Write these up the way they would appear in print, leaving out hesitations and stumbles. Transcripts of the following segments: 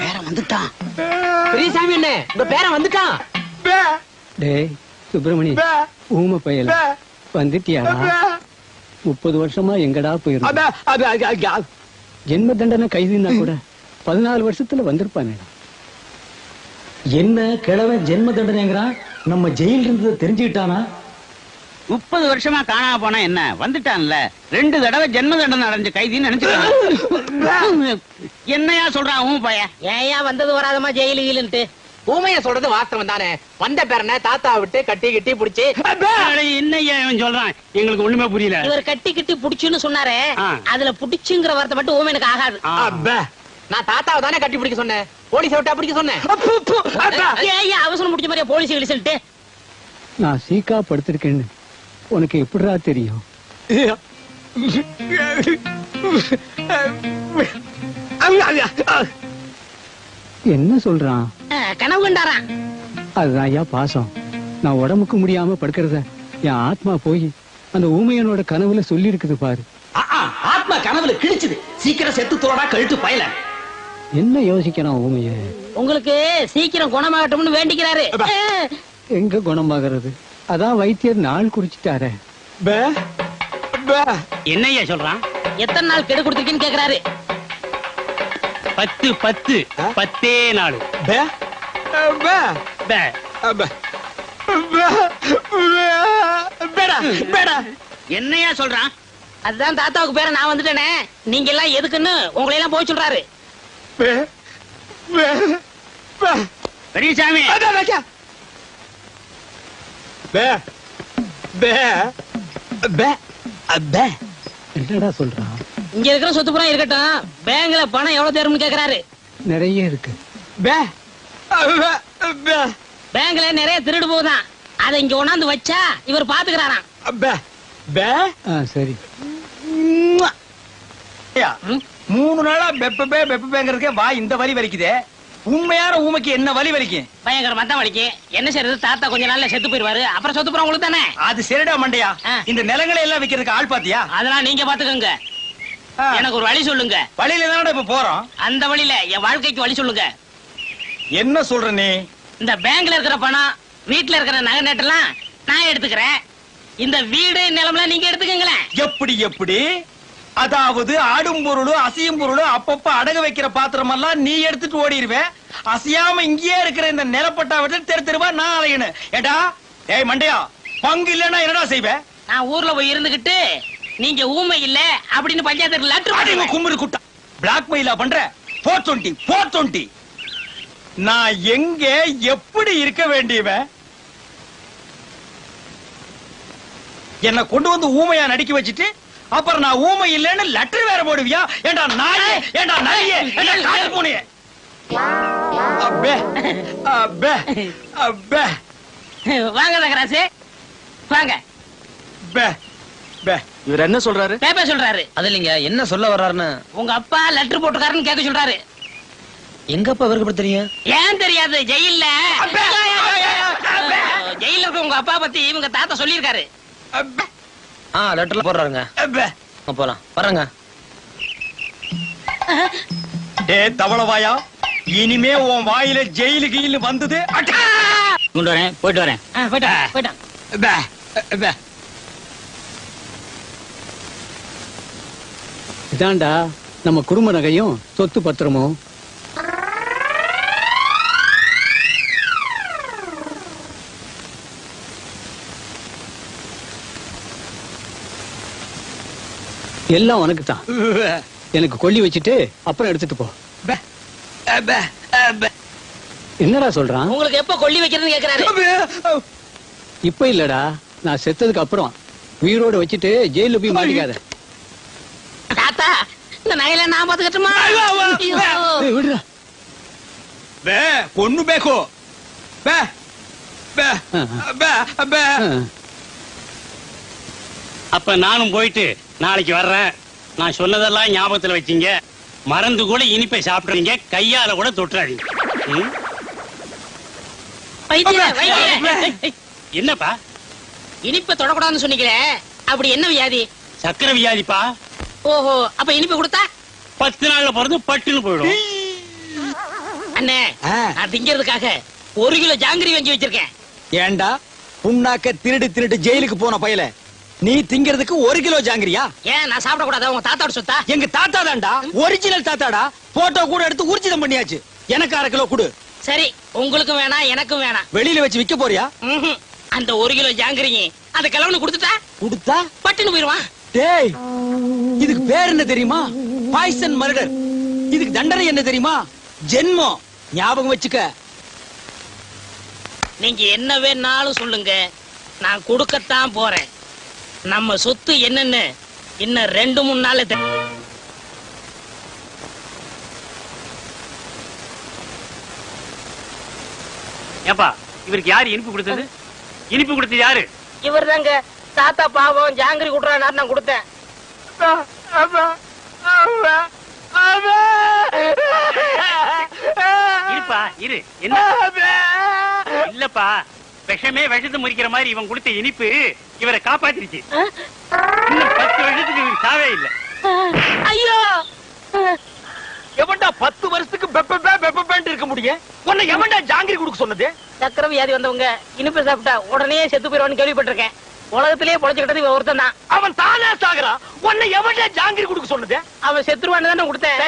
பேரன் வந்துட்டான். பெரியசாமி என்ன உங்க பேரன் வந்துட்டான். டேய் சுப்பிரமணி, ஊமை பயல வந்துட்டியாடா? 30 வருஷமா எங்கடா போயிருந்த? ஜென்ம தண்டனை கைதுன்னா கூட 14 வருஷத்துல வந்திருப்பானே. என்ன கிழவன் ஜென்ம தண்டனைங்கிறான்? நம்ம ஜெயில இருந்து தெரிஞ்சுக்கிட்டானா? 30 வருஷமா காணாம போனா என்ன, வந்துட்டான்ல. 2 தடவை ஜென்ம தண்டனை அடைஞ்ச கைதின்னு நினைச்சுக்க. என்னையா சொல்றான் ஊமை பைய? ஏயா வந்தது வராதமா ஜெயிலு கீழுன்ட்டு? ஊமைய சொல்றது வாஸ்தவம் தானே. வந்த பேரனை தாத்தா விட்டு கட்டி கட்டி புடிச்சு. என்னையா சொல்றான்? எங்களுக்கு ஒண்ணுமே புரியல. இவர் கட்டி கட்டி புடிச்சுன்னு சொன்னாரே, அதுல புடிச்சுங்கிற வார்த்தை மட்டும் ஊமை எனக்கு ஆகாது. நான் தாத்தாவை தானே கட்டி பிடிக்க சொன்னேன், போலீஸை விட்டா பிடிக்க சொன்னேன். ஏயா அவசரம் முடிச்ச மாதிரியா போலீஸ் கிழிச்சுட்டு? நான் சீக்கா படுத்திருக்கேன்னு உனக்கு எப்படிடா தெரியும்? என்ன சொல்றான்? கனவு கண்டாரான். அதுதான் ஐயா பாசம். நான் உடம்புக்கு முடியாம படுக்கிறத என் ஆத்மா போய் அந்த ஊமையனோட கனவுல சொல்லி இருக்குது பாரு. ஆத்மா கனவுல கிழிச்சுது. சீக்கிரம் செத்து தோடா கழுத்து பயல. என்ன யோசிக்கிறான் ஊமைய? உங்களுக்கு சீக்கிரம் குணமாகட்டும்னு வேண்டிக்கிறாரு. எங்க குணமாகிறது? அதான் வைத்தியர் நாள் குறிச்சிட்டாரே. என்னையா சொல்றான்? எத்தனை நாள் கெடு கொடுத்துருக்கீன்னு கேக்குறாரு. 10 10 நாள். என்னையா சொல்றான்? அதுதான் தாத்தாவுக்கு பேர நான் வந்துட்டேனே, நீங்க எல்லாம் எதுக்குன்னு உங்களை எல்லாம் போய் சொல்றாரு. பெரியசாமி, என்னடா சொல்றான்? இங்க இருக்கிற சொத்து புறம் இருக்கட்டும், பேங்க்ல பணம் எவ்வளவு தேரும்னு கேக்குறாரு. நிறைய இருக்கு. பேங்க்ல நிறைய திருடு போகுதான், அதை இங்க கொண்டாந்து வச்சா இவர் பாத்துக்கிறாராம். சரி. 3 நாளா வெப்ப வா இந்த வலி வலிக்குதே. உண்மையான ஊமைக்கு என்ன வலி வலிக்கும்? பயங்கரமா தான் வலிக்கு. என்ன செய்யறது, தாத்தா கொஞ்ச நாள்ல செத்து போயிருவாரு, அப்புறம் சொத்து புறம் உங்களுக்கு தானே. அது சரிடா மண்டையா. இந்த நிலங்களை எல்லாம் விக்கிறதுக்கு ஆள் பாத்தியா? அதெல்லாம் நீங்க பாத்துக்கோங்க. எனக்கு ஒரு வழி சொல்லுங்க. வழியில தானே இப்ப போறோம். அந்த வழியில என் வாழ்க்கைக்கு வழி சொல்லுங்க. என்ன சொல்ற நீ? இந்த பேங்க்ல இருக்கிற பணம், வீட்டுல இருக்கிற நகை நட்டெல்லாம் நான் எடுத்துக்கிறேன். இந்த வீடு நிலம்லாம் நீங்க எடுத்துக்கங்களேன். எப்படி எப்படி? அதாவது ஆடும் பொருளும் அசையும் பொருளும் அப்பப்ப அடக வைக்கிற பாத்திரம் எல்லாம் நீ எடுத்துட்டு ஓடிடுவேன். அசையாம இங்கேயே இருக்கிற இந்த நிலப்பட்டா விட்டு தெரு தெருவா நான் அலையணும். ஏடா ஏய் மண்டையா, பங்கு இல்லன்னா என்னடா செய்வேன்? நான் ஊர்ல போய் இருந்துகிட்டு நீங்க ஊமை இல்ல அப்படின்னு பஞ்சாயத்து லெட்டர் கும்புறு குட்டா பிளாக் மெயிலா பண்ற. 420 நான் எங்க எப்படி இருக்க வேண்டியவன்? என்ன கொண்டு வந்து ஊமையா நடிக்க வச்சுட்டு அப்புறம் நான் ஊமை இல்லைன்னு லெட்டர் வேற போடுவியா? ஏண்டா நாயே, ஏண்டா நாயே, ஏண்டா காட்டு பூனையே. அப்பே அப்பே அப்பே வாங்க தகராசு வாங்க. பே பே இவர் என்ன சொல்றாரு? பேப்பர் சொல்றாரு. அது இல்லைங்க, என்ன சொல்ல வர்றாருன்னு. உங்க அப்பா லெட்டர் போட்டுக்காருன்னு கேட்க சொல்றாரு. எங்க அப்பா இவருக்கு தெரியும்? ஏன் தெரியாது? ஜெயில்ல ஜெயில இருக்க உங்க அப்பா பத்தி இவங்க தாத்தா சொல்லியிருக்காரு. லெட்டர்ல போடுறாருங்க. போலாம் வர்றங்க. டே தவளவாயா, இனிமே உன் வாயில ஜெயிலு கீழ் வந்தது கொண்டு வரேன். போயிட்டு வரேன். போயிட்டான். இதாண்டா நம்ம குடும்ப நகையும் சொத்து பத்திரமும். எல்லாம் உனக்கு தான். எனக்கு கொல்லி வச்சுட்டு அப்புறம் எடுத்துட்டு போ. என்னடா சொல்றான்? உங்களுக்கு எப்ப கொல்லி வைக்கிறதுன்னு கேக்குறாரு. இப்ப இல்லடா, நான் செத்ததுக்கு அப்புறம். உயிரோட வச்சுட்டு ஜெயில போய் மாட்டிக்காத. தாத்தா, இந்த நகையில நான் பாத்துக்கட்டுமா? விடுறா. பொண்ணு பேக்கோ. அப்ப நானும் போயிட்டு நாளைக்கு வர்றேன். நான் சொன்னதெல்லாம் ஞாபகத்துல வச்சீங்க. மறந்து கூட இனிப்பை சாப்பிடுறீங்க, கையால கூட தொட்டுறாதீங்க. என்னப்பா இனிப்பை தொடக்கூடாதுன்னு சொன்னீங்களே, அப்படி என்ன வியாதி? சக்கரை வியாதிப்பா. ஓஹோ, அப்ப இனிப்பு கொடுத்தா 10 நாள்ல பிறந்து பட்டுன்னு போயிடும். அண்ணே நான் திங்கிறதுக்காக 1 கிலோ ஜாங்கிரி வாங்கி வச்சிருக்கேன். ஏண்டா புண்ணாக்க திருடு ஜெயிலுக்கு போன பயல, நீ திங்கிறதுக்கு 1 கிலோ ஜாங்கிரியா? ஏன் நான் சாப்பிட கூடாதா? உங்க தாத்தாவோட சொத்தா? எங்க தாத்தா தான்டா, ஒரிஜினல் தாத்தாடா. போட்டோ கூட எடுத்து ஊர்ஜிதம் பண்ணியாச்சு. எனக்கு 1/2 கிலோ கொடு. சரி, உங்களுக்கும் வேணாம் எனக்கும் வேணாம். வெளியில வச்சு விக்க போறியா? அந்த 1 கிலோ ஜாங்கிரியும் அந்த கிழவனு கொடுத்துட்டா கொடுத்தா பட்டுன்னு போயிருவான். டேய், இதுக்கு பேர் என்ன தெரியுமா? Poison murder. இதுக்கு தண்டனை என்ன தெரியுமா? ஜென்மம். ஞாபகம் வச்சுக்க. நீங்க என்ன வேணாலும் சொல்லுங்க, நான் கொடுக்கத்தான் போறேன். நம்ம சொத்து என்னன்னு இன்னும் 2-3 நாள் ஏப்பா இவருக்கு யாரு இனிப்பு கொடுத்தது? இனிப்பு கொடுத்தது யாரு? இவர் தாங்க. தாத்தா பாவம் ஜாங்கிரி குடுறாரு, நான் கொடுத்தேன். இருப்பா இரு. என்ன இல்லப்பா, விஷமே விஷத்தை முறிக்கிற மாதிரி இவன் கொடுத்த இனிப்பு இவரை காப்பாத்திருச்சு. இன்னும் 10 வருஷத்துக்கு இவருக்கு சாவே இல்ல. ஐயோ, எவன்டா 10 வருஷத்துக்கு பெப்பேன்ட்டு இருக்க முடியும்? உன்னை எவன்டா ஜாங்கிரி கொடுக்க சொன்னது? சக்கரை வியாதி வந்தவங்க இனிப்பு சாப்பிட்டா உடனே செத்து போயிருவான்னு கேள்விப்பட்டிருக்கேன். உலகத்திலேயே பொழைச்சுக்கிட்டது இவன் ஒருத்தன் தான். அவன் தானே சாகுறான். உன்னை எவன்டா ஜாங்கிரி கொடுக்க சொன்னது? அவன் செத்துருவான்னு தானே கொடுத்தேன்.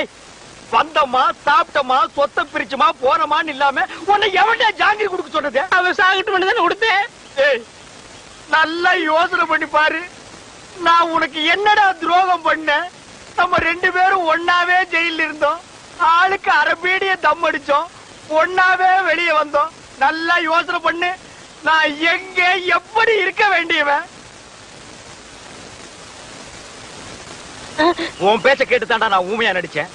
வந்தமா சாப்பிட்டமா சொத்த பிரிச்சுமா போனமான்னு இல்லாம உன்னை எவன்டா ஜாங்கிரி கொடுக்க சொன்னது? அவன் சாகிட்டு தானே கொடுத்தேன். நல்லா யோசனை பண்ணி பாரு. நான் உனக்கு என்னடா துரோகம் பண்ண? நம்ம 2 பேரும் ஒன்னாவே ஜெயில இருந்தோம். ஆளுக்கு அரபீடிய தம் அடிச்சோம். ஒன்னாவே வெளியே வந்தோம். நல்லா யோசனை பண்ணு. நான் எங்க எப்படி இருக்க வேண்டியவன்? உன் பேச்ச கேட்டு தாண்டா நான் ஊமையா நடிச்சேன்.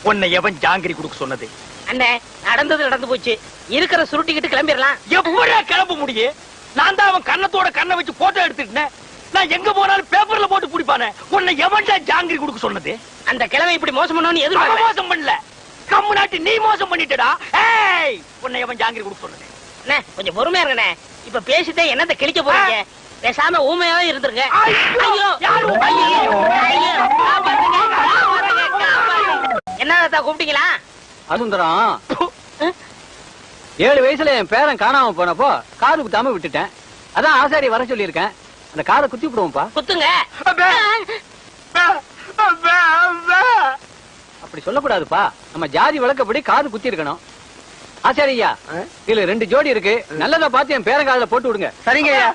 உன்னை எவன் ஜாங்கிரி கொடுக்க சொன்னது? அண்ணே, நடந்தது நடந்து போச்சு. இருக்கிற சுருட்டிக்கிட்டு கிளம்பிடலாம். எப்படியா கிளம்ப முடியும்? நான் தான் அவன் கண்ணத்தோட கண்ணை வச்சு போட்டோ எடுத்துட்டேன். நான் எங்க போனாலும் பேப்பர்ல போட்டு குடிப்பானே. உன்னை எவன்டா ஜாங்கிரி கொடுக்க சொன்னது? அந்த கிழமை இப்படி மோசம் பண்ணணும்னு எதிர்பார்க்கல. மோசம் பண்ணல, கம்மு நாட்டி நீ மோசம் பண்ணிட்டடா. ஏய், உன்னை எவன் ஜாங்கிரி கொடுக்க சொன்னது? அண்ணே, கொஞ்சம் பொறுமையா இருங்கண்ணே. இப்ப பேசிட்டே என்னத்த கிழிக்க போறீங்க? பேசாம ஊமையாவே இருந்துருங்க. ஐயோ, என்ன கூப்பிட்டீங்களா? சுந்தரம், 7 வயசுல என் பேரன் காணாம போனப்போ காது குத்தாம விட்டுட்டேன். அதான் ஆசாரி வர சொல்லியிருக்கேன். அந்த காதை குத்தி விடுவோம்ப்பா. குத்துங்க. அப்படி சொல்லக்கூடாதுப்பா. நம்ம ஜாதி வழக்கப்படி காது குத்தி இருக்கணும். ஆசாரியா, இதுல 2 ஜோடி இருக்கு. நல்லதா பார்த்து என் பேரன் காதுல போட்டு விடுங்க. சரிங்க ஐயா.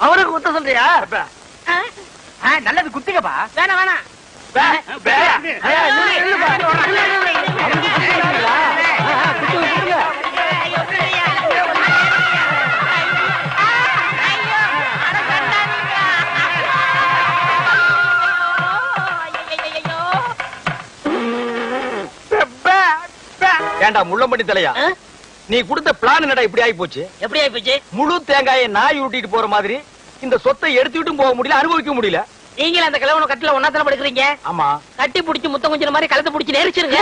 அவருக்கு குத்த சொல்றியா? நல்லது குத்துங்கப்பா. வேணாம் வேணாம். ஏண்டா முள்ளம்பட்டி தலையா, நீ கொடுத்த பிளான் என்னடா இப்படி ஆகி போச்சு? எப்படி ஆகி போச்சு? முழு தேங்காயை நாய் ஊட்டிட்டு போற மாதிரி இந்த சொத்தை எடுத்துட்டும் போக முடியல, அனுபவிக்க முடியல. நீங்களே அந்த கிழவன கட்டில ஒன்னாத்தான படுக்கிறீங்க. ஆமா, கட்டி புடிச்சு முத்தம் கொஞ்சம் மாதிரி கழுத்தை புடிச்சு நெரிச்சிருங்க.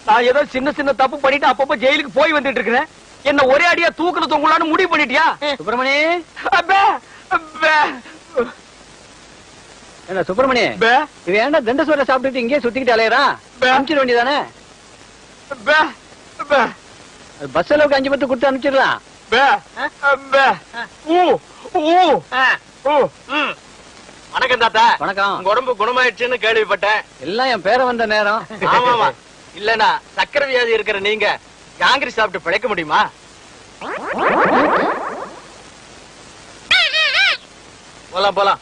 நான் ஏதோ சின்ன சின்ன தப்பு பண்ணிட்டு அப்பப்ப ஜெயிலுக்கு போய் வந்துட்டு இருக்கிறேன். என்ன ஒரே அடியா தூக்குல தொங்கலான்னு முடிவு பண்ணிட்டியா? சுப்பிரமணி, அப்ப என்ன சுப்பிரமணி, இவன் ஏன்டா தண்டசோரை சாப்பிட்டுட்டு இங்கே சுத்திக்கிட்டு அலையறான்? அனுப்பிச்சிட வேண்டியதானே? பஸ் அளவுக்கு 5 பத்து கொடுத்து அனுப்பிச்சிடலாம். வணக்கம் தாத்தா. வணக்கம். உங்க உடம்பு குணமாயிடுச்சுன்னு கேள்விப்பட்டேன். எல்லாம் என் பேர வந்த நேரம். ஆமாமா, இல்லனா சக்கரை வியாதி இருக்கிற நீங்க ஜாங்கிரி சாப்பிட்டு பிழைக்க முடியுமா? போலாம் போலாம்.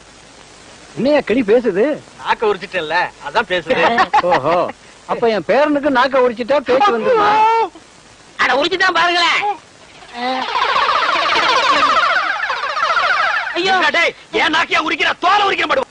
என்னையா கிளி பேசுது? நாக்க உரிச்சிட்டேன்ல, அதான் பேசுது. ஓஹோ, அப்ப என் பேரனுக்கு நாக்க உரிச்சிட்டா பேச்சு வந்துருமா? அட உரிச்சுதான் பாருங்களேன். ஐயோ, டேய், ஏன் நாக்கியா உரிக்கிற? தோலை உரிக்க மாட்டோம்.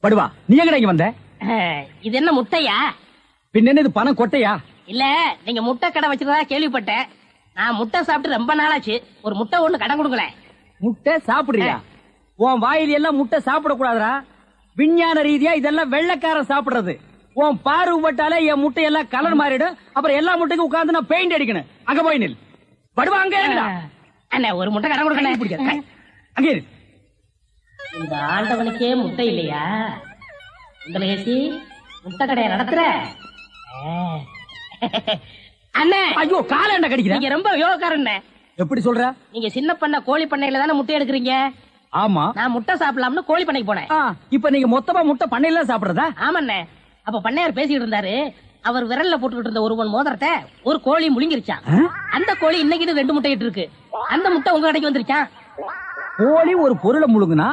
படுவா நீ எங்கடா இங்க வந்த? இது என்ன முட்டையா? பின்ன என்ன இது பணம் கொட்டையா? இல்ல நீங்க முட்டை கடை வச்சிருந்தா கேள்விப்பட்டேன். நான் முட்டை சாப்பிட்டு ரொம்ப நாளாச்சு. ஒரு முட்டை ஒண்ணு கடன் கொடுங்களேன். முட்டை சாப்பிடுறியா? உன் வாயில எல்லாம் முட்டை சாப்பிட கூடாதுடா. விஞ்ஞான ரீதியா இதெல்லாம் வெள்ளைக்காரன் சாப்பிடுறது. உன் பார்வை பட்டாலே என் முட்டை எல்லாம் கலர் மாறிடும். அப்புறம் எல்லா முட்டைக்கும் உட்கார்ந்து நான் பெயிண்ட் அடிக்கணும். அங்க போய் நில். படுவா அங்க இருடா. அண்ணே ஒரு முட்டை கடன் கொடுக்கணும். அங்க இரு. இந்த ஆண்டவனுக்கே முட்டை இல்லையா? உங்களை ஏசி முட்டை கடையை நடத்துற அண்ணே. ஐயோ கால என்ன கடிக்கிற? நீங்க ரொம்ப யோகக்காரண்ணே. எப்படி சொல்ற? நீங்க சின்ன பண்ண கோழி பண்ணையில தானே முட்டை எடுக்கிறீங்க? ஆமா. நான் முட்டை சாப்பிடலாம்னு கோழி பண்ணைக்கு போனேன். இப்ப நீங்க மொத்தமா முட்டை பண்ணையில சாப்பிடுறதா? ஆமாண்ணே. அப்ப பண்ணையார் பேசிட்டு இருந்தாரு. அவர் விரல்ல போட்டுக்கிட்டு இருந்த ஒரு மோதிரத்தை ஒரு கோழி முழுங்கிருச்சான். அந்த கோழி இன்னைக்கு 2 முட்டை இட்டு இருக்கு. அந்த முட்டை உங்க கடைக்கு வந்துருச்சான். கோழி ஒரு பொருளை முழுங்குனா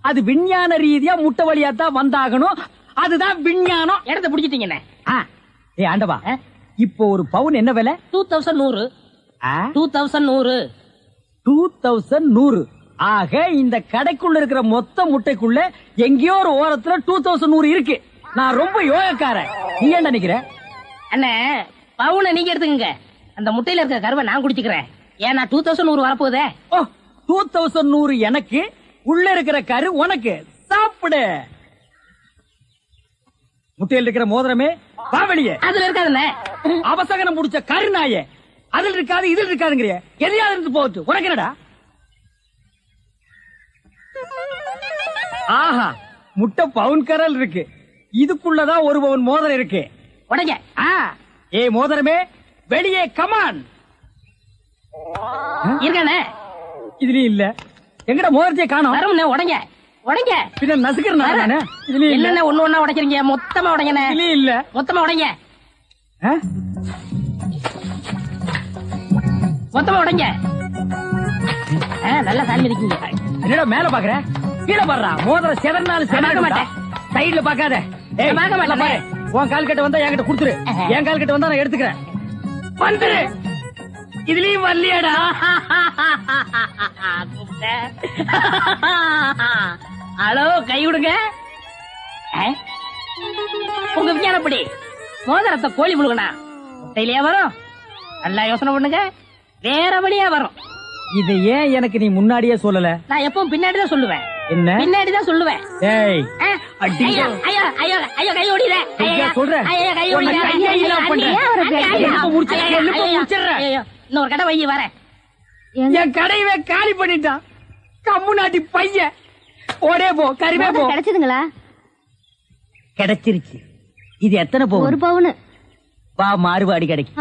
அது விஞ்ஞான ரீதியா முட்டை வழியா தான் வந்தாகணும். அதுதான் விஞ்ஞானம். இடத்த பிடிச்சிட்டீங்கண்ணே. ஏ ஆண்டவா, இப்போ ஒரு பவுன் என்ன விலை? 2100. 2100. 2100. ஆக இந்த கடைக்குள்ள இருக்கிற மொத்த முட்டைக்குள்ள எங்கேயோ ஒரு ஓரத்துல 2100 இருக்கு. நான் ரொம்ப யோகக்காரன். நீ என்ன நினைக்கிற? அண்ணே பவுனை நீங்க எடுத்துக்கங்க. அந்த முட்டையில இருக்க கருவை நான் குடிச்சுக்கிறேன். ஏன்னா 2100 வரப்போகுதே. 2100 எனக்கு, உள்ள இருக்கிற கரு உனக்கு. சாப்பிடு. முட்டையில் இருக்கிற மோதிரமே வா வெளியே. அதுல இருக்காதுண்ணே. அவசகனம் முடிச்ச கருநாயே. அதில் இருக்காது இதில் இருக்காதுங்கிறிய. எதையாவது இருந்து போகுது. உனக்கு என்னடா? ஆஹா, முட்டை பவுன் கரல் இருக்கு. இதுக்குள்ளதான் ஒரு பவுன் மோதிரம் இருக்கு. உடைங்க. ஏ மோதிரமே வெளியே கமான். இருக்கானே இதுலயும் இல்ல. எங்கட மோதிரத்தையே காணோம். வரமுண்ணே. உடைங்க உடைங்க. பின்ன நசுக்கிறேன் நானே. இதுலயும் இல்ல. என்னென்ன ஒண்ணு ஒண்ணா உடைக்கிறீங்க? மொத்தமா உடைங்கண்ணே. இதுலயும் இல்ல. மொத்தமா உடைங்க. மொத்தமா உடைங்க. நல்லா சாமி இருக்கீங்க. என்னடா மேல பாக்குற? கீழே பாடுறா. மோதிரம் செதறினாலும் செதற மாட்டேன். சைடுல பாக்காத. உன் கால் கட்ட வந்தா என்கிட்ட குடுத்துரு. என் கால் கட்ட வந்தா நான் எடுத்துக்கிறேன். வந்துரு. இதுலயும் வரலையாடா? ஹலோ, கை விடுங்க. உங்க விஞ்ஞானப்படி மோதிரத்தை கோழி முழுகனா முட்டையிலேயே வரும். நல்லா யோசனை பண்ணுங்க. வேற வழியா வரும். இது ஏன் எனக்கு நீ முன்னாடியே சொல்லல? நான் எப்பவும் பின்னாடிதான் சொல்லுவேன். என்ன? பின்னாடிதான் சொல்லுவேன். ஏய் ஐயோ ஐயோ ஐயோ ஐயோ, கை ஓடிற. சொல்றேன். இன்னொரு கடை வைய வரேன். என் கடையவே காலி பண்ணிட்டான். கம்மு நாட்டி பையன். ஓடே போ. கறிவே போ. கிடைச்சதுங்களா? கிடைச்சிருச்சு. இது எத்தனை பவுன்? 1 பவுன். வா மாறுபாடி கடைக்கு.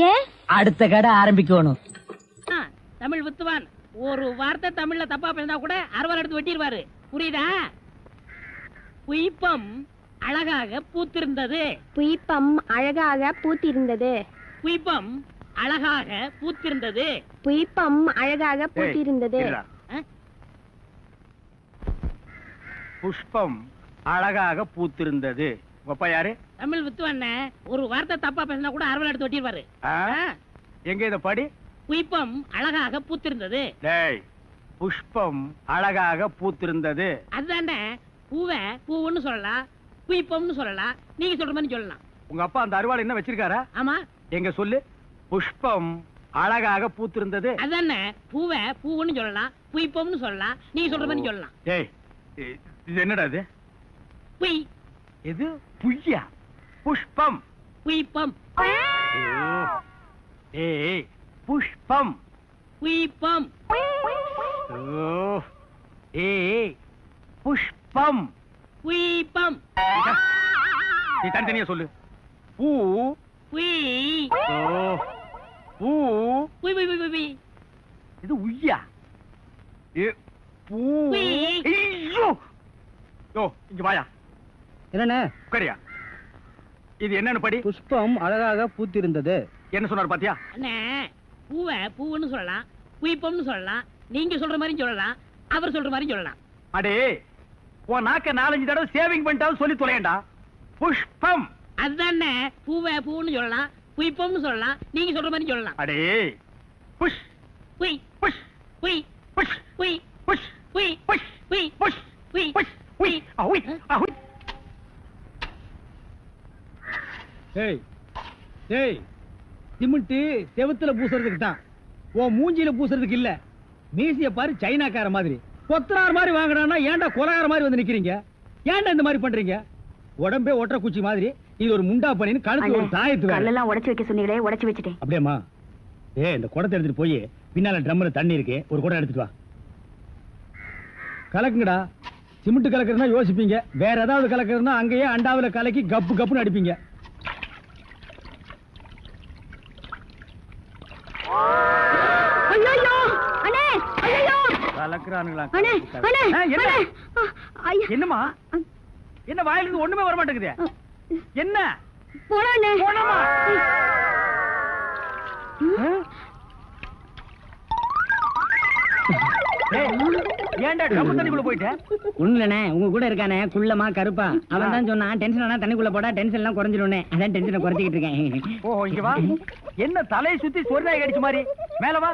ஏன்? அடுத்த கடை ஆரம்பிக்கணும். தமிழ் வித்துவான் ஒரு வார்த்தை தமிழ்ல தப்பா பேசினா கூட அறுவாள் எடுத்து வெட்டிடுவாரு. புரியுதா? புய்பம் அழகாக பூத்திருந்தது. புய்பம் அழகாக பூத்திருந்தது. புய்பம் அழகாக பூத்திருந்தது. புய்பம் அழகாக பூத்திருந்தது. புஷ்பம் அழகாக பூத்திருந்தது. அப்பா யாரு? தமிழ் வித்துவான் ஒரு வார்த்தை தப்பா பேசினா கூட அறுவாள் எடுத்து வெட்டிடுவாரு. எங்க இத படி? புய்பம் அழகாக பூத்திருந்தது. டேய், புஷ்பம் அழகாக பூத்திருந்தது. அதுதானே. பூவை பூவுன்னு சொல்லலாம், புய்பம்னு சொல்லலாம். நீங்க சொல்ற மாதிரி சொல்லலாம். உங்க அப்பா அந்த அருவாள் என்ன வச்சிருக்காரா? ஆமா. எங்க சொல்லு. புஷ்பம் அழகாக பூத்திருந்தது. அதுதானே. பூவை பூவுன்னு சொல்லலாம், புய்பம்னு சொல்லலாம். நீங்க சொல்ற மாதிரி சொல்லலாம். டேய், இது என்னடா இது? புய். இது புய்யா? புஷ்பம். புய்பம். ஏய், புஷ்பம். புய்பம். ஏய், புஷ்பம். புய்பம். நீ தனித்தனியா சொல்லு. பூ. புய். பூ. புய் புய் புய் புய். இது உய்யா? பூ. ஐயோ, இங்க வாயா. என்னண்ணே? உட்காரியா. இது என்னன்னு படி? புஷ்பம் அழகாக பூத்திருந்தது. என்ன சொன்னார் பாத்தியா? அண்ணே, பூவை பூவுன்னு சொல்லலாம், புய்பம்னு சொல்லலாம். நீங்க சொல்ற மாதிரி சொல்லலாம், அவர் சொல்ற மாதிரி சொல்லலாம். அடே, உன் நாக்க 4-5 தடவை சேவிங் பண்ணிட்டாலும் சொல்லி தொலையண்டா. புஷ்பம். அதுதானே. பூவை பூன்னு சொல்லலாம், புய்பம்னு சொல்லலாம். நீங்க சொல்ற மாதிரி சொல்லலாம். அடே, புஷ் புய் புஷ் புய் புஷ் புய் புஷ் புய் புஷ் புய் புஷ் புய் புஷ் புய். அஹுய் அஹுய் ஏய் ஏய் சிமெண்ட் செவுத்துல பூசுறதுக்கு தான், ஓ மூஞ்சில பூசுறதுக்கு இல்ல. மீசிய பாரு சைனாக்கார மாதிரி, கொத்தனார் மாதிரி வாங்குறான்னா ஏன்டா கொலகார மாதிரி வந்து நிக்கிறீங்க? ஏன்டா இந்த மாதிரி பண்றீங்க? உடம்பே ஒற்ற குச்சி மாதிரி, இது ஒரு முண்டா பண்ணின்னு கழுத்து ஒரு தாயத்து வேற. கல்லெல்லாம் உடைச்சு வைக்க சொன்னீங்களே, உடைச்சு வச்சுட்டேன். அப்படியேம்மா? இந்த குடத்தை எடுத்துட்டு போய் பின்னால ட்ரம்ல தண்ணி இருக்கு, ஒரு குடம் எடுத்துட்டு வா. கலக்குங்கடா. சிமெண்ட் கலக்குறதுனா யோசிப்பீங்க, வேற ஏதாவது கலக்குறதுனா அங்கேயே அண்டாவில கலக்கி கப்பு கப்புன்னு அடிப்பீங்க. ஐயோ அண்ணே, ஐயோ கலக்குறானுங்களா? அண்ணே, அண்ணே, என்ன? அண்ணே. ஐயா. என்னம்மா? என்ன வாயில இருந்து ஒண்ணுமே வர மாட்டேங்குது? என்ன? போடாண்ணே. போடாமா? ஏன்டா ட்ரம் தண்ணிக்குள்ள போயிட்ட? ஒண்ணுலண்ணே, உங்க கூட இருக்கானே குள்ளமா கருப்பா, அவன் தான் சொன்னான் டென்ஷன் ஆனா தண்ணிக்குள்ள போடா டென்ஷன் எல்லாம் குறைஞ்சிடும்னே. அதான் டென்ஷனை குறைச்சிக்கிட்டு இருக்கேன். ஓ இங்க வா. என்ன தலையை சுத்தி சொர்ணாய் கடிச்ச மாதிரி? மேல வா.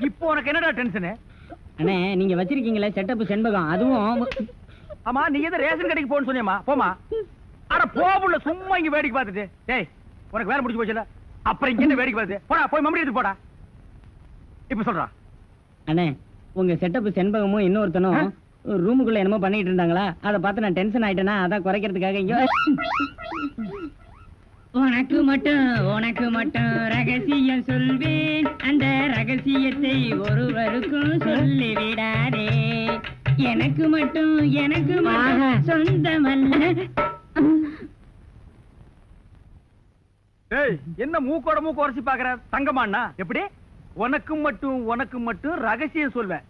இப்போ உனக்கு என்னடா டென்ஷன்? அண்ணே நீங்க வச்சிருக்கீங்களே செட்டப் செண்பகம், அதுவும் ஆமா, நீ எதை ரேஷன் கடைக்கு போன்னு சொன்னியம்மா? போமா. அட போபுள்ள, சும்மா இங்க வேடிக்கை பார்த்துட்டு. டேய் உனக்கு வேலை முடிஞ்சு போச்சுல, அப்புறம் இங்க என்ன வேடிக்கை பார்த்து? போடா போய் மம்மடி எடுத்து போடா. இப்ப சொல்றா. அண்ணே உங்க செட்டப் செண்பகமும் இன்னொருத்தனும் ரூமுக்குள்ள என்னமோ பண்ணிட்டு இருந்தாங்களா, அதை பார்த்து நான் டென்ஷன் ஆயிட்டேனா, அதான் குறைக்கிறதுக்காக இங்க உனக்கு மட்டும் ரகசியம் சொல்வேன், அந்த ரகசியத்தை ஒருவருக்கும் சொல்லி விடாதே. எனக்கு மட்டும் சொந்தமல்ல. ஏய் என்ன மூக்கோட மூக்கு உரசி பாக்குற தங்கமாண்ணா? எப்படி உனக்கு மட்டும் ரகசியம் சொல்வேன்?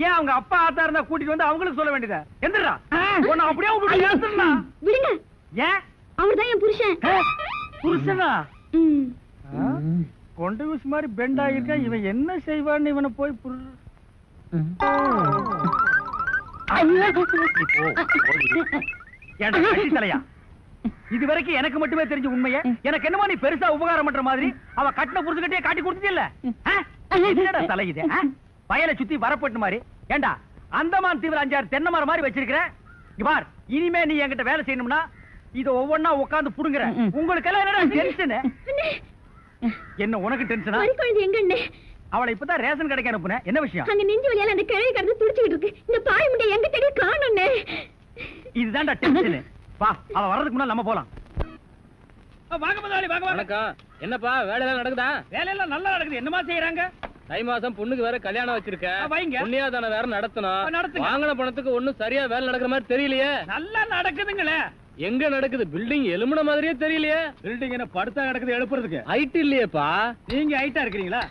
ஏன் அவங்க அப்பா ஆத்தா இருந்தா கூட்டிட்டு வந்து அவங்களுக்கு சொல்ல வேண்டியதா? எந்திரா உன்னை அப்படியே விட்டுட்டு ஏத்துறா. விடுங்க, ஏன்? அவர்தான் என் புருஷன். புருஷனா? கொண்ட விஷ் மாதிரி பெண்ட் ஆகிருக்கா, இவன் என்ன செய்வான்னு இவனை போய் தலையா? இது வரைக்கும் எனக்கு மட்டுமே தெரிஞ்ச உண்மையை எனக்கு என்னமோ நீ பெருசா உபகாரம் பண்ற மாதிரி அவ கட்டின புருஷகிட்டே காட்டி கொடுத்துட்டில்ல? என்னடா தலை இது? வயலை சுத்தி வரப்பட்டு மாதிரி. ஏண்டா அந்தமான் தீவிர 5-6 தென்னை மரம் மாதிரி வச்சிருக்கிற? இங்க பார், இனிமே நீ என்கிட்ட வேலை செய்யணும்னா இத ஒவ்வொன்னா உட்கார்ந்து புடுங்குற. உங்களுக்கு எல்லாம் என்னடா டென்ஷன்? என்ன உனக்கு டென்ஷனா? எங்க அவளை இப்பதான் ரேஷன் கடைக்கு அனுப்புனேன், என்ன விஷயம்? அங்க நெஞ்சு வலியால அந்த கிழவி கடந்து துடிச்சிட்டு இருக்கு. இந்த பாய் முட்டை எங்க தேடி காணோம்னே. இதுதான்டா டென்ஷன். வா, அவ வர்றதுக்கு முன்னாடி நம்ம போலாம். வாங்க முதலாளி, வாங்க வாங்க. என்னப்பா வேலை எல்லாம் நடக்குதா? வேலையெல்லாம் நல்லா நடக்குது. என்னமா செய்யறாங்க? தை மாசம் பொண்ணுக்கு வேற கல்யாணம் வச்சிருக்கேன். வைங்க. புண்ணியாதான வேற நடத்தணும். நடத்துங்க. வாங்கின பணத்துக்கு ஒண்ணும் சரியா வேலை நடக்கிற மாதிரி தெரியலையே. நல்லா நடக்குதுங்களே. எங்க நடக்குது? பில்டிங் எலும்புன மாதிரியே தெரியலையே. பில்டிங் என்ன படுத்தா நடக்குது எழுப்புறதுக்கு? ஹைட் இல்லையேப்பா. நீங்க ஹைட்டா இருக்கிறீங்களா?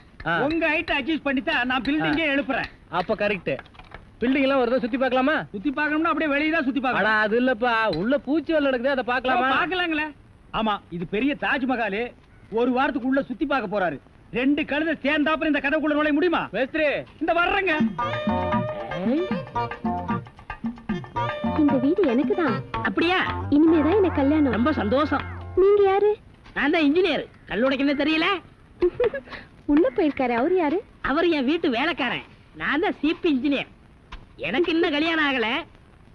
உங்க ஹைட் அட்ஜஸ்ட் பண்ணிட்டா நான் பில்டிங்கே எழுப்புறேன். அப்ப கரெக்ட். பில்டிங் எல்லாம் வருதா சுத்தி பார்க்கலாமா? சுத்தி பார்க்கணும்னா அப்படியே வெளிய தான் சுத்தி பார்க்கணும். அது இல்லப்பா, உள்ள பூச்சி வேலை நடக்குது, அதை பார்க்கலாமா? பார்க்கலாங்களே. ஆமா, இது பெரிய தாஜ்மஹால். ஒரு வாரத்துக்கு உள்ள சுத்தி பார்க்க போறாரு. 2 கழுதை சேர்ந்தாப்புறம் இந்த கதவுக்குள்ள நுழைய முடியுமா? மேஸ்திரி இந்த வர்றேங்க. இந்த வீடு எனக்கு தான். அப்படியா? இனிமேதான் எனக்கு கல்யாணம். ரொம்ப சந்தோஷம். நீங்க யாரு? நான் தான் இன்ஜினியர். கல்லுடைக்கணும் தெரியல? உள்ள போயிருக்காரு. அவரு யாரு? அவர் என் வீட்டு வேலைக்காரன். நான் தான் சீப் இன்ஜினியர். எனக்கு இன்னும் கல்யாணம் ஆகல.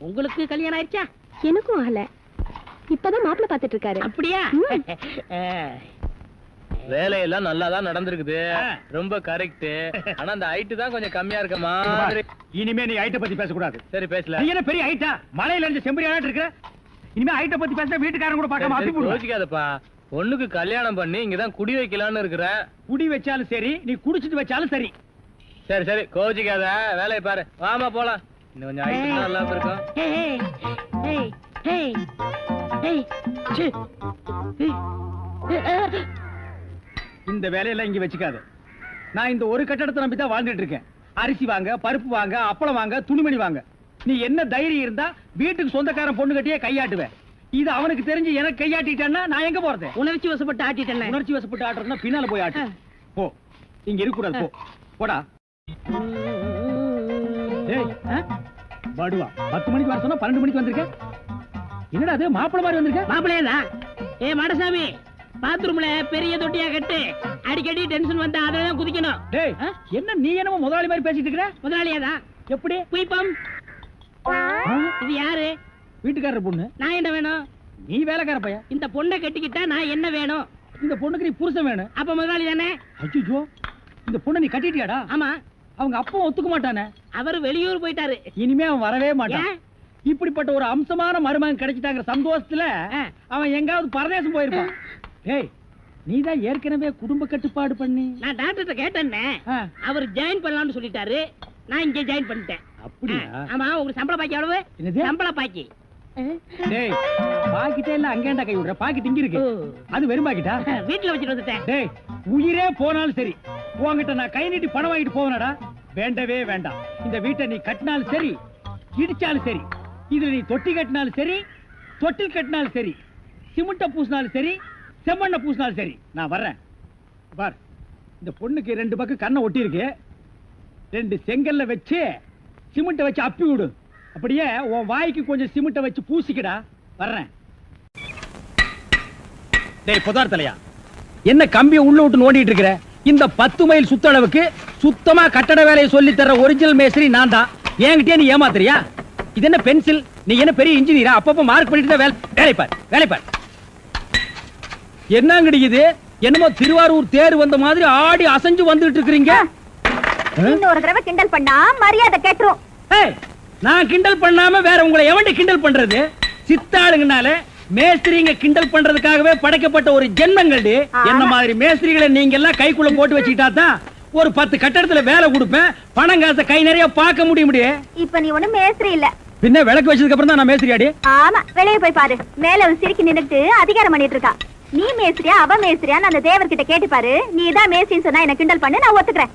உங்களுக்கு கல்யாணம் ஆயிடுச்சா? எனக்கும் ஆகல. இப்பதான் மாப்பிள்ளை பாத்துட்டு இருக்காரு. அப்படியா? வேலையெல்லாம் நல்லாதான் நடந்திருக்குது, ரொம்ப கரெக்ட். ஆனா அந்த ஹைட் தான் கொஞ்சம் கம்மியா இருக்கமா. இனிமே நீ ஹைட்ட பத்தி பேசக்கூடாது. சரி பேசல. நீ என்ன பெரிய ஹைட்டா? மலையில இருந்து செம்பரியாட்டு இருக்க. இனிமே ஹைட்ட பத்தி பேசினா வீட்டுக்காரங்க கூட பார்க்காம அப்பி போடுவாங்க. யோசிக்காதப்பா, பொண்ணுக்கு கல்யாணம் பண்ணி இங்கதான் குடி வைக்கலான்னு இருக்கிறேன். குடி வச்சாலும் சரி, நீ குடிச்சிட்டு வச்சாலும் சரி. சரி சரி கோச்சிக்காத, வேலையை பாரு. வாமா போலாம். இன்னும் கொஞ்சம் ஹைட் நல்லா இருக்கும். இந்த வேலையெல்லாம் இங்க வச்சுக்காது. நான் இந்த ஒரு கட்டடத்தை நம்பி தான் வாழ்ந்துட்டு இருக்கேன். அரிசி வாங்க, பருப்பு வாங்க, அப்பளம் வாங்க, துணிமணி வாங்க. நீ என்ன தைரியம் இருந்தா வீட்டுக்கு சொந்தக்காரன் பொண்ணு கட்டியே கையாட்டுவேன். இது அவனுக்கு தெரிஞ்சு எனக்கு கையாட்டிட்டேன்னா நான் எங்க போறது? உணர்ச்சி வசப்பட்டு ஆட்டிட்டேன். உணர்ச்சி வசப்பட்டு ஆட்டுறதுன்னா பின்னால போய் ஆட்டு. போ, இங்க இருக்க கூடாது. போ, போடா. படுவா 10 மணிக்கு வர சொன்னா 12 மணிக்கு வந்திருக்க. என்னடா அது மாப்பிள மாதிரி வந்திருக்க? மாப்பிளையா? ஏ மாடசாமி, பாத்ரூம்ல பெரிய தொட்டியா கட்டு. அடிக்கடி டென்ஷன் வந்தா அதெல்லாம் குதிக்கணும். டேய், என்ன நீ என்னமோ முதலாளி மாதிரி பேசிட்டு இருக்கற? முதலாளியாதான். எப்படி? குயிப்பம். இது யாரு? வீட்டுக்காரர் பொண்ணு. நான் என்ன வேணும்? நீ வேலைக்கார பையன். இந்த பொண்ணை கட்டிக்கிட்டா நான் என்ன வேணும்? இந்த பொண்ணுக்கு நீ புருஷன் வேணும். அப்ப முதலாளி தானே? ஐயோ, இந்த பொண்ணை நீ கட்டிட்டியாடா? ஆமா. அவங்க அப்பா ஒத்துக்க மாட்டானே. அவரு வெளியூர் போயிட்டாரு. இனிமே அவன் வரவே மாட்டான். ஏன்? இப்படிப்பட்ட ஒரு அம்சமான மருமகன் கிடைச்சிட்டாங்கிற சந்தோஷத்துல அவன் எங்காவது பரதேசம் போயிருப்பான். டேய், நீதான் ஏற்கனவே குடும்ப கட்டுப்பாடு பண்ணி. நான் டாக்டர்கிட்ட கேட்டேன்னே, ஆ. அவர் ஜாயின் பண்ணலாம்னு சொல்லிட்டாரு. நான் இங்க ஜாயின் பண்ணிட்டேன். அப்படியா? ஆமா. உங்களுக்கு சம்பள பாக்கி எவ்வளவு? என்னது? சம்பள பாக்கி. டேய், பாக்கிட்டே இல்ல அங்கேண்டா கை விடுற. பாக்கிட்டு இங்க இருக்கு. அது வெறும் பாக்கிட்டா? வீட்டுல வச்சுட்டு வந்துட்டேன். டேய், உயிரே போனாலும் சரி உன்கிட்ட நான் கை நீட்டி பணம் வாங்கிட்டு போவனடா. வேண்டவே வேண்டாம். இந்த வீட்டை நீ கட்டினாலும் சரி, இடிச்சாலும் சரி, இதுல நீ தொட்டி கட்டினாலும் சரி, தொட்டில் கட்டினாலும் சரி, சிமெண்ட பூசினாலும் சரி, செம்மண்ண பூசினாலும் சரி, நான் வர்றேன். பார், இந்த பொண்ணுக்கு 2 பக்கம் கண்ணை ஒட்டி இருக்கு. 2 செங்கல்ல வச்சு சிமெண்ட வச்சு அப்பி விடு. அப்படியே உன் வாய்க்கு கொஞ்சம் சிமெண்ட வச்சு பூசிக்கடா. வர்றேன். டேய் புதார் தலையா, என்ன கம்பியை உள்ள விட்டு நோண்டிட்டு இருக்கிற? இந்த 10 மைல் சுத்தளவுக்கு சுத்தமா கட்டட வேலையை சொல்லி தர ஒரிஜினல் மேஸ்திரி நான் தான். என்கிட்டயே நீ ஏமாத்துறியா? இது என்ன பென்சில்? நீ என்ன பெரிய இன்ஜினியரா? அப்பப்ப மார்க் பண்ணிட்டு தான் வேலை பார். என்னங்கடி இது? என்னமோ திருவாரூர் தேர் வந்த மாதிரி ஆடி அசைஞ்சு வந்துட்டு இருக்கீங்க. இன்னொரு தடவை கிண்டல் பண்ணா மரியாதை கேட்டுரும். ஏய், நான் கிண்டல் பண்ணாம வேற உங்களை எவன்டி கிண்டல் பண்றது? சித்தாளுங்கனால மேஸ்திரிங்க கிண்டல் பண்றதுக்காகவே படைக்கப்பட்ட ஒரு ஜென்மங்கள்டி. என்ன மாதிரி மேஸ்திரிகளை நீங்க எல்லாம் கைக்குள்ள போட்டு வச்சுக்கிட்டா தான் ஒரு 10 கட்டடத்துல வேலை கொடுப்பேன். பணம் காசை கை நிறைய பார்க்க முடியும். இப்ப நீ ஒண்ணும் மேஸ்திரி இல்ல. பின்ன விளக்கு வச்சதுக்கு அப்புறம் தான் நான் மேஸ்திரியாடி. ஆமா, வெளியே போய் பாரு. மேல ஒரு சிரிக்கி நின்னுட்டு அதிகாரம் பண்ணிட்டு இருக்கா. நீ மேஸ்திரியா அவ மேஸ்திரியா அந்த தேவர்கிட்ட கேட்டு பாரு. நீ தான் மேஸ்திரின்னு சொன்னா என்ன கிண்டல் பண்ணு, நான் ஒத்துக்கிறேன்.